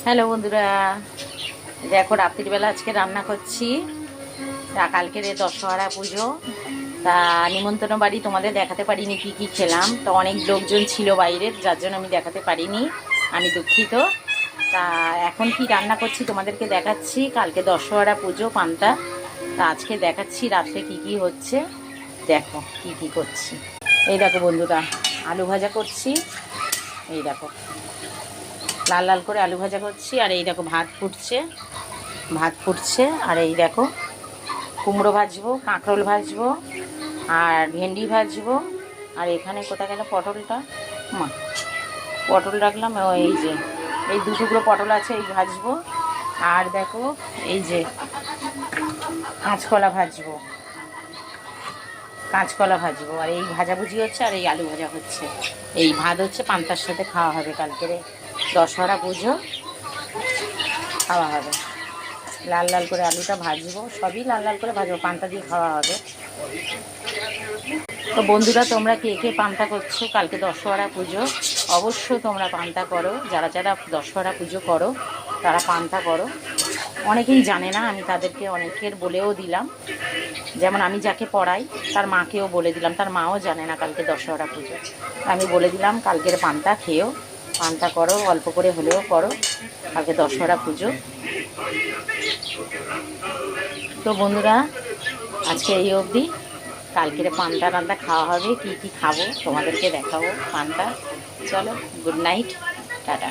Hello বন্ধুরা, দেখো রাত্রিবেলা আজকে রান্না করছি। কালকের দশহরা পুজো, তা নিমন্ত্রণ বাড়ি তোমাদের দেখাতে পারিনি কি কি খেলাম। তো অনেক লোকজন ছিল বাইরের, যার জন্য আমি দেখাতে পারিনি, আমি দুঃখিত। তা এখন কি রান্না করছি তোমাদেরকে দেখাচ্ছি। কালকে দশহরা পুজো, পান্তা। তা আজকে দেখাচ্ছি রাত্রে কি কি হচ্ছে। দেখো কি কি করছি। এই দেখো বন্ধুরা, আলু ভাজা করছি। এই দেখো লাল লাল করে আলু ভাজা করছি। আর এই দেখো ভাত ফুটছে। আর এই দেখো কুমড়ো ভাজবো, কাঁকরোল ভাজবো, আর ভেন্ডি ভাজবো। আর এখানে কোথায় গেল পটলটা, মা পটল রাখলাম। এই যে এই দু টুকরো পটল আছে, এই ভাজবো। আর দেখো এই যে কাঁচকলা ভাজবো। আর এই ভাজাভুজি হচ্ছে, আর এই আলু ভাজা হচ্ছে। এই ভাত হচ্ছে পান্তার সাথে খাওয়া হবে, কালকের দশহরা পুজো খাওয়া হবে। লাল লাল করে আলুটা ভাজবো, সবই লাল লাল করে ভাজবো, পান্তা দিয়ে খাওয়া হবে। তো বন্ধুরা, তোমরা কে কে পান্তা করছো কালকে দশহরা পুজো? অবশ্য তোমরা পান্তা করো, যারা যারা দশহরা পুজো করো তারা পান্তা করো। অনেকেই জানে না, আমি তাদেরকে অনেকের বলেও দিলাম। যেমন আমি যাকে পড়াই তার মাকেও বলে দিলাম, তার মাও জানে না কালকে দশহরা পুজো। আমি বলে দিলাম কালকের পান্তা খেয়েও, পান্তা করো, অল্প করে হলেও করো, কালকে দশহরা পুজো। তো বন্ধুরা, আজকে এই অবধি। কালকের পান্তা রান্না খাওয়া হবে, কি কি খাবো তোমাদেরকে দেখাবো পান্তা। চলো, গুড নাইট, টাটা।